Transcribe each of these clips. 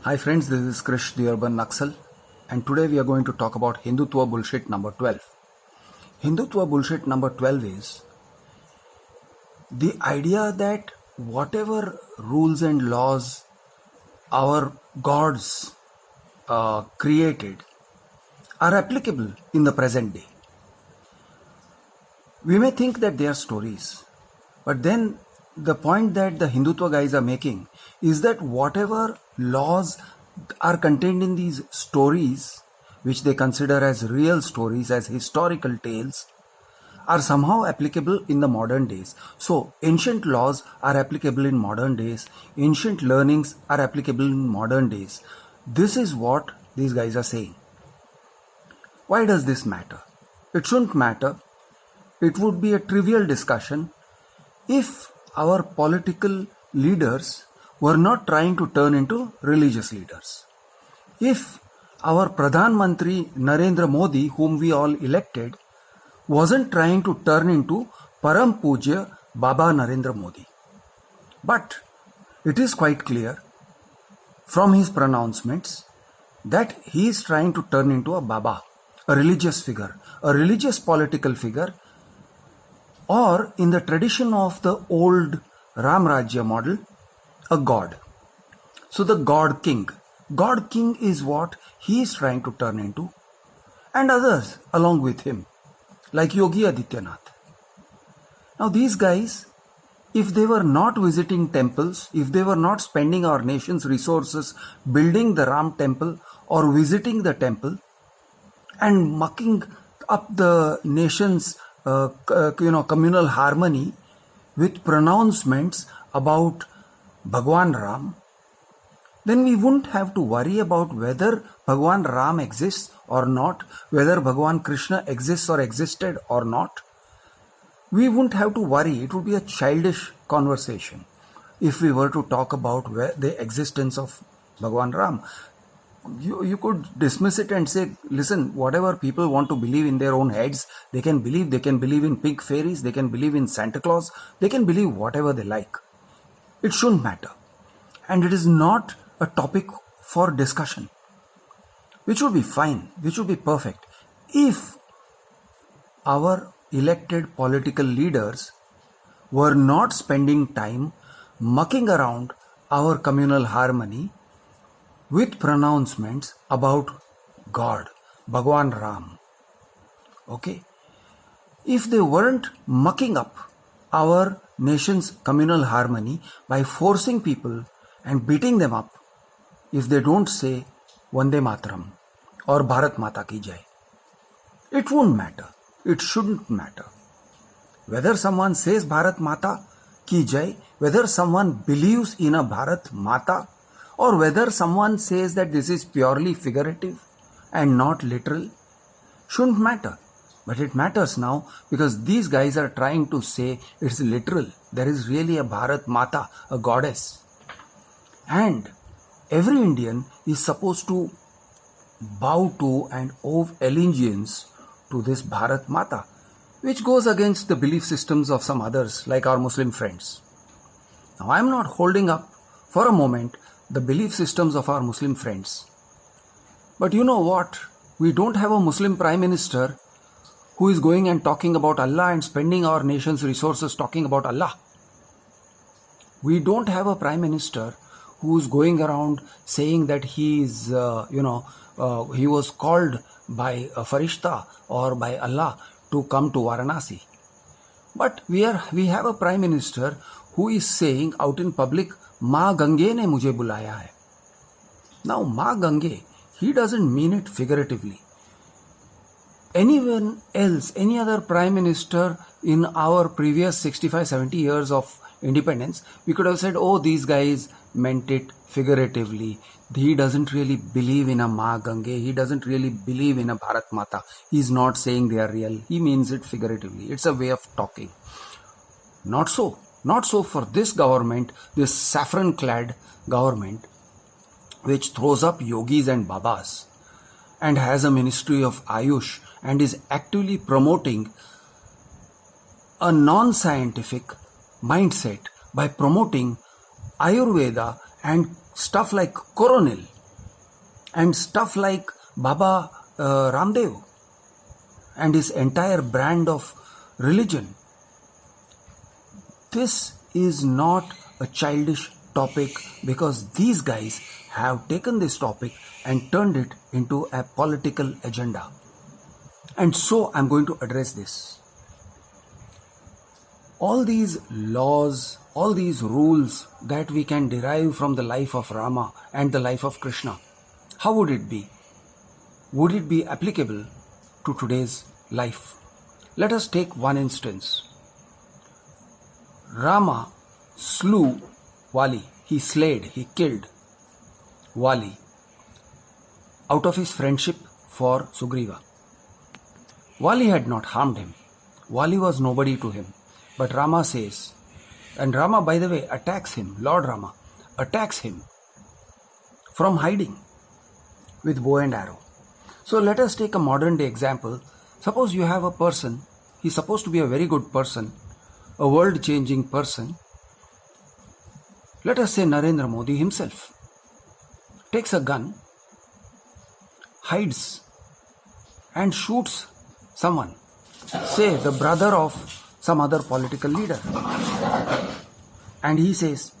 Hi friends, this is Krish, the Urban Naxal, and today we are going to talk about Hindutva bullshit number 12. Hindutva bullshit number 12 is the idea that whatever rules and laws our gods created are applicable in the present day. We may think that they are stories, but then the point that the Hindutva guys are making is that whatever laws are contained in these stories, which they consider as real stories, as historical tales, are somehow applicable in the modern days. So ancient laws are applicable in modern days, ancient learnings are applicable in modern days. This is what these guys are saying. Why does this matter? It shouldn't matter. It would be a trivial discussion if our political leaders were not trying to turn into religious leaders. If our Pradhan Mantri Narendra Modi, whom we all elected, wasn't trying to turn into Param Pujya Baba Narendra Modi. But it is quite clear from his pronouncements that he is trying to turn into a Baba, a religious figure, a religious political figure, or in the tradition of the old Ram Rajya model, a god. So the God King is what he is trying to turn into, and others along with him, like Yogi Adityanath. Now these guys, if they were not visiting temples, if they were not spending our nation's resources building the Ram temple or visiting the temple and mucking up the nation's communal harmony with pronouncements about Bhagwan Ram, then we wouldn't have to worry about whether Bhagwan Ram exists or not, whether Bhagwan Krishna exists or existed or not. We wouldn't have to worry. It would be a childish conversation if we were to talk about the existence of Bhagwan Ram. You could dismiss it and say, listen, whatever people want to believe in their own heads, they can believe in pink fairies, they can believe in Santa Claus, they can believe whatever they like. It shouldn't matter. And it is not a topic for discussion, which would be fine, which would be perfect, if our elected political leaders were not spending time mucking around our communal harmony with pronouncements about God, Bhagwan Ram. Okay? If they weren't mucking up our nation's communal harmony by forcing people and beating them up if they don't say Vande Mataram or Bharat Mata Ki Jai, it won't matter. It shouldn't matter. Whether someone says Bharat Mata Ki Jai, whether someone believes in a Bharat Mata, or whether someone says that this is purely figurative and not literal, shouldn't matter. But it matters now because these guys are trying to say it's literal. There is really a Bharat Mata, a goddess. And every Indian is supposed to bow to and owe allegiance to this Bharat Mata, which goes against the belief systems of some others like our Muslim friends. Now I am not holding up for a moment the belief systems of our Muslim friends. But you know what? We don't have a Muslim Prime Minister who is going and talking about Allah and spending our nation's resources talking about Allah. We don't have a Prime Minister who is going around saying that he is, he was called by a Farishta or by Allah to come to Varanasi. But we have a Prime Minister who is saying out in public, Ma Gange ne mujhe bulaya hai. Now Ma Gange, he doesn't mean it figuratively. Anyone else, any other Prime Minister in our previous 65-70 years of independence, we could have said, oh, these guys meant it figuratively. He doesn't really believe in a Ma Gange. He doesn't really believe in a Bharat Mata. He's not saying they are real. He means it figuratively. It's a way of talking. Not so. Not so for this government, this saffron-clad government, which throws up yogis and babas and has a ministry of Ayush and is actively promoting a non-scientific mindset by promoting Ayurveda and stuff like Coronil, and stuff like Baba Ramdev and his entire brand of religion. This is not a childish topic because these guys have taken this topic and turned it into a political agenda. And so I'm going to address this. All these laws, all these rules that we can derive from the life of Rama and the life of Krishna, how would it be? Would it be applicable to today's life? Let us take one instance. Rama slew Vali. He slayed, he killed Vali out of his friendship for Sugriva. Vali had not harmed him. Vali was nobody to him. But Rama says, and Rama, by the way, attacks him, Lord Rama attacks him from hiding with bow and arrow. So let us take a modern day example. Suppose you have a person, he's supposed to be a very good person, a world changing person. Let us say Narendra Modi himself takes a gun, hides and shoots someone, say the brother of some other political leader, and he says,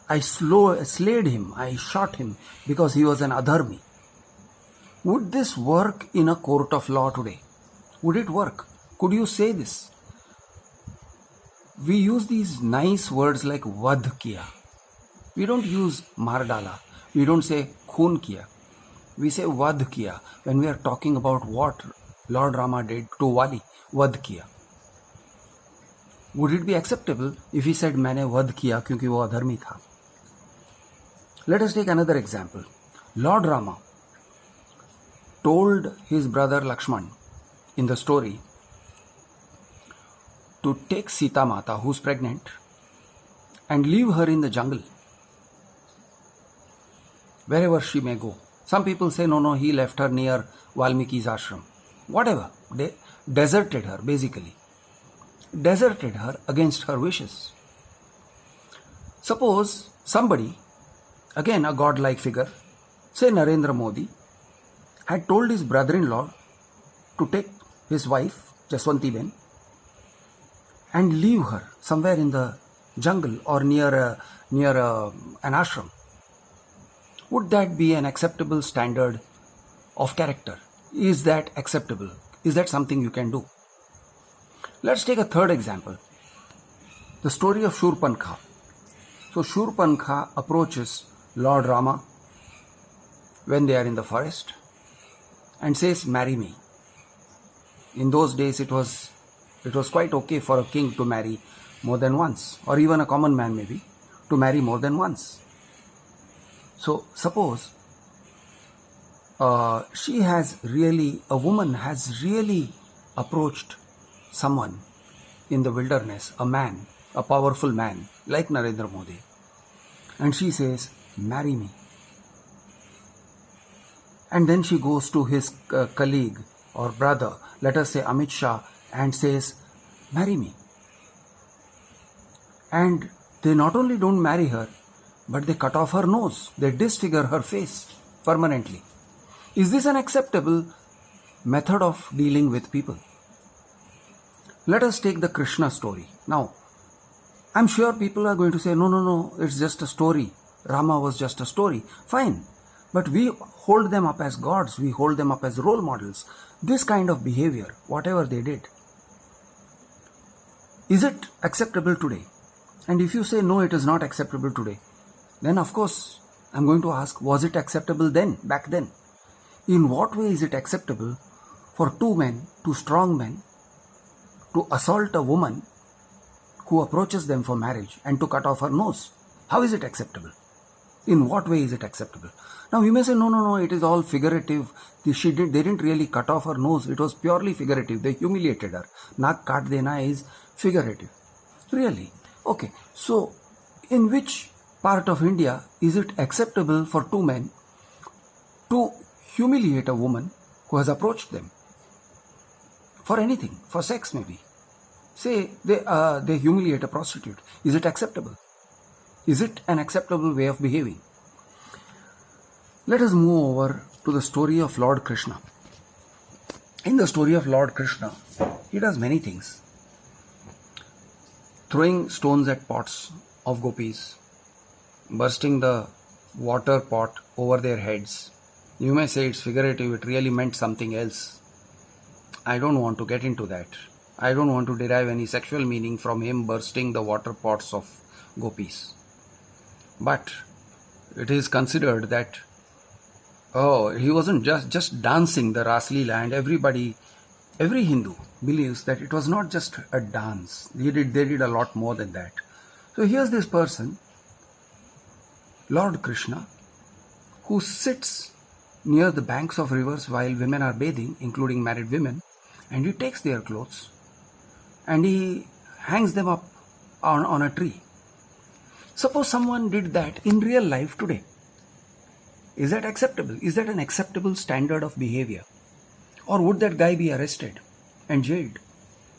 I slayed him, I shot him because he was an adharmi. Would this work in a court of law today? Would it work? Could you say this? We use these nice words like vadh kiya. We don't use mar dala. We don't say khoon kiya. We say vadh kiya when we are talking about what Lord Rama did to Vali, vadh kiya. Would it be acceptable if he said मैंने वध किया क्योंकि वो अधर्मी था? Let us take another example. Lord Rama told his brother Lakshman in the story to take Sita Mata, who's pregnant, and leave her in the jungle wherever she may go. Some people say no, he left her near Valmiki's ashram. Whatever, they deserted her basically. Deserted her against her wishes. Suppose somebody, again a godlike figure, say Narendra Modi, had told his brother-in-law to take his wife, Jaswanti Ben, and leave her somewhere in the jungle or near an ashram. Would that be an acceptable standard of character? Is that acceptable? Is that something you can do? Let's take a third example. The story of Shurpankha. So Shurpankha approaches Lord Rama when they are in the forest and says, marry me. In those days it was quite okay for a king to marry more than once, or even a common man maybe, to marry more than once. So suppose a woman has really approached someone in the wilderness, a man, a powerful man like Narendra Modi, and she says, marry me. And then she goes to his colleague or brother, let us say Amit Shah, and says, marry me. And they not only don't marry her, but they cut off her nose, they disfigure her face permanently. Is this an acceptable method of dealing with people? Let us take the Krishna story. Now, I'm sure people are going to say, no, it's just a story. Rama was just a story. Fine. But we hold them up as gods. We hold them up as role models. This kind of behavior, whatever they did, is it acceptable today? And if you say, no, it is not acceptable today, then of course, I'm going to ask, was it acceptable then, back then? In what way is it acceptable for two strong men, to assault a woman who approaches them for marriage and to cut off her nose? How is it acceptable? In what way is it acceptable? Now you may say, no, it is all figurative. They didn't really cut off her nose. It was purely figurative. They humiliated her. Naak kaat dena is figurative. Really? Okay. So in which part of India is it acceptable for two men to humiliate a woman who has approached them for anything, for sex maybe? Say they humiliate a prostitute. Is it acceptable? Is it an acceptable way of behaving? Let us move over to the story of Lord Krishna. In the story of Lord Krishna, he does many things. Throwing stones at pots of gopis, bursting the water pot over their heads. You may say it's figurative, it really meant something else. I don't want to get into that. I don't want to derive any sexual meaning from him bursting the water pots of gopis. But it is considered that he wasn't just dancing the Ras Leela, and every Hindu believes that it was not just a dance. They did a lot more than that. So here's this person, Lord Krishna, who sits near the banks of rivers while women are bathing, including married women, and he takes their clothes and he hangs them up on a tree. Suppose someone did that in real life today. Is that acceptable? Is that an acceptable standard of behavior? Or would that guy be arrested and jailed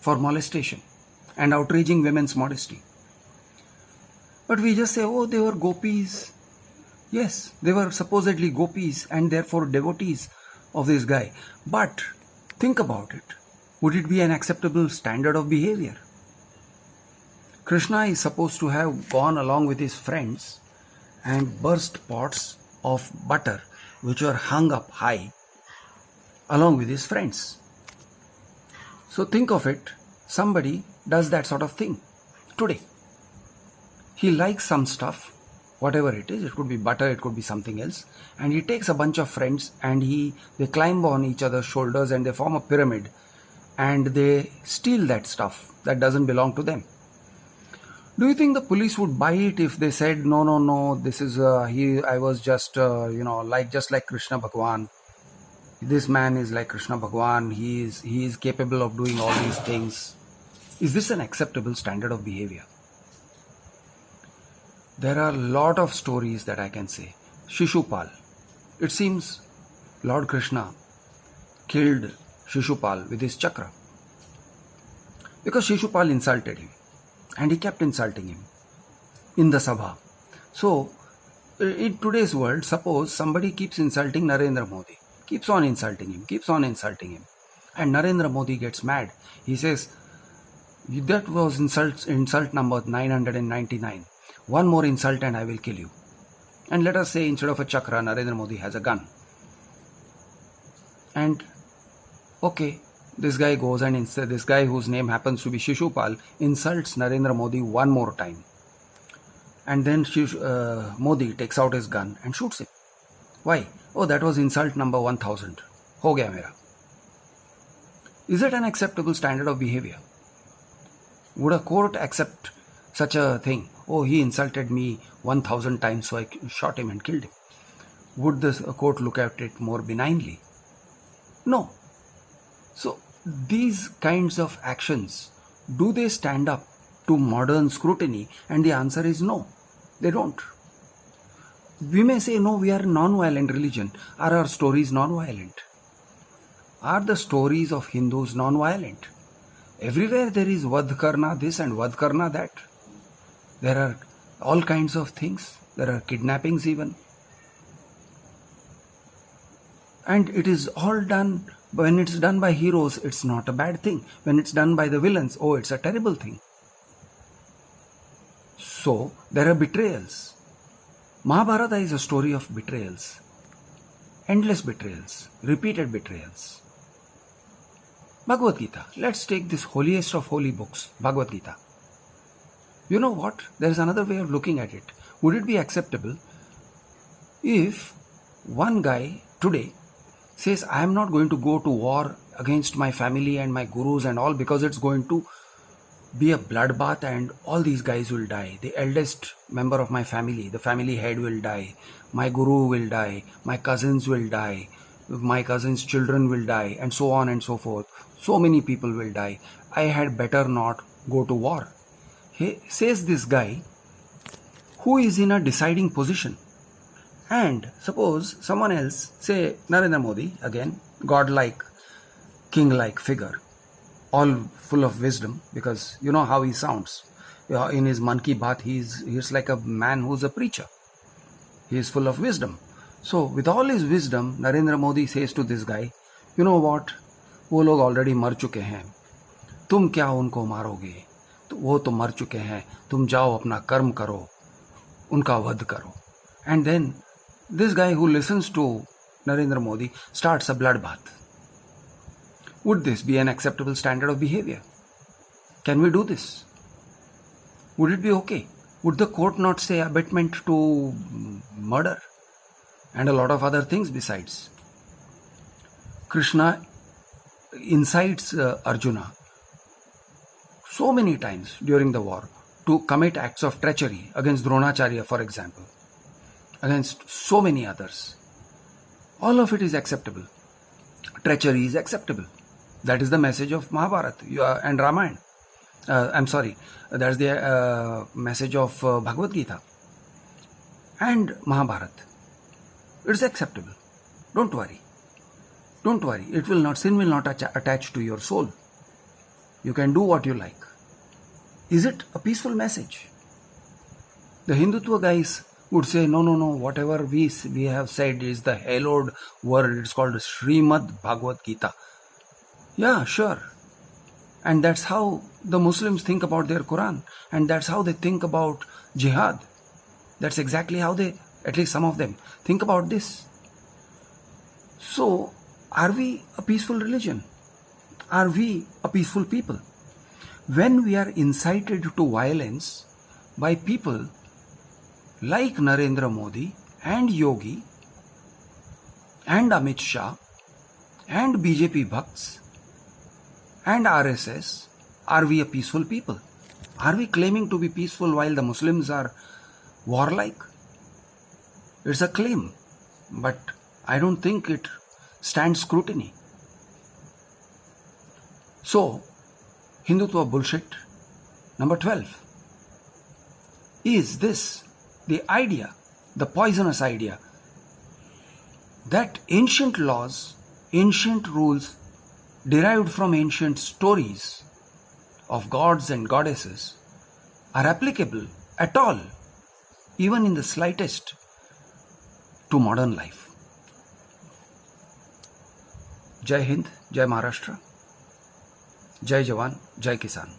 for molestation and outraging women's modesty? But we just say, oh, they were gopis. Yes, they were supposedly gopis and therefore devotees of this guy. But think about it. Would it be an acceptable standard of behavior? Krishna is supposed to have gone along with his friends and burst pots of butter which were hung up high along with his friends. So think of it, somebody does that sort of thing today. He likes some stuff, whatever it is, it could be butter, it could be something else, and he takes a bunch of friends and they climb on each other's shoulders and they form a pyramid and they steal that stuff that doesn't belong to them. Do you think the police would buy it if they said, no, this is, I was just, just like Krishna Bhagwan. This man is like Krishna Bhagwan. He is capable of doing all these things. Is this an acceptable standard of behavior? There are a lot of stories that I can say. Shishupal. It seems Lord Krishna killed Shishupal with his chakra because Shishupal insulted him. And he kept insulting him in the Sabha. So, in today's world, suppose somebody keeps insulting Narendra Modi, keeps on insulting him, and Narendra Modi gets mad. He says, that was insult number 999. One more insult and I will kill you. And let us say instead of a chakra, Narendra Modi has a gun. And, okay, this guy goes and instead this guy whose name happens to be Shishupal insults Narendra Modi one more time. And then Modi takes out his gun and shoots him. Why? Oh, that was insult number 1000. Ho gaya mera. Is it an acceptable standard of behavior? Would a court accept such a thing? Oh, he insulted me 1000 times, so I shot him and killed him. Would the court look at it more benignly? No. So, these kinds of actions, do they stand up to modern scrutiny? And the answer is no, they don't. We may say, no, we are a non-violent religion. Are our stories non-violent? Are the stories of Hindus non-violent? Everywhere there is Vadh Karna this and Vadh Karna that. There are all kinds of things. There are kidnappings even. And it is all done. When it's done by heroes, it's not a bad thing. When it's done by the villains, oh, it's a terrible thing. So, there are betrayals. Mahabharata is a story of betrayals. Endless betrayals. Repeated betrayals. Bhagavad Gita. Let's take this holiest of holy books, Bhagavad Gita. You know what? There is another way of looking at it. Would it be acceptable if one guy today says, I am not going to go to war against my family and my gurus and all because it's going to be a bloodbath and all these guys will die. The eldest member of my family, the family head will die. My guru will die. My cousins will die. My cousins' children will die, and so on and so forth. So many people will die. I had better not go to war. He says this guy who is in a deciding position. And suppose someone else, say Narendra Modi, again, godlike, king-like figure, all full of wisdom, because you know how he sounds. In his Mann Ki Baat, he's like a man who's a preacher. He is full of wisdom. So, with all his wisdom, Narendra Modi says to this guy, you know what? वो लोग already मर चुके हैं, तुम क्या उनको मारोगे? तो वो तो मर चुके हैं, तुम जाओ अपना कर्म करो, उनका वध करो. And then this guy who listens to Narendra Modi starts a bloodbath. Would this be an acceptable standard of behavior? Can we do this? Would it be okay? Would the court not say abetment to murder and a lot of other things besides? Krishna incites Arjuna so many times during the war to commit acts of treachery against Dronacharya, for example, against so many others. All of it is acceptable. Treachery is acceptable. That is the message of Mahabharata and Ramayana. That's the message of Bhagavad Gita and Mahabharata. It's acceptable. Don't worry. Don't worry. Sin will not attach to your soul. You can do what you like. Is it a peaceful message? The Hindutva guys would say, no, whatever we have said is the hallowed word. It's called Srimad Bhagavad Gita. Yeah, sure. And that's how the Muslims think about their Quran. And that's how they think about jihad. That's exactly how they, at least some of them, think about this. So, are we a peaceful religion? Are we a peaceful people? When we are incited to violence by people like Narendra Modi and Yogi and Amit Shah and BJP Bhakts and RSS, are we a peaceful people? Are we claiming to be peaceful while the Muslims are warlike? It's a claim, but I don't think it stands scrutiny. So, Hindutva bullshit. Number 12. Is this the idea, the poisonous idea, that ancient laws, ancient rules derived from ancient stories of gods and goddesses are applicable at all, even in the slightest, to modern life? Jai Hind, Jai Maharashtra, Jai Jawan, Jai Kisan.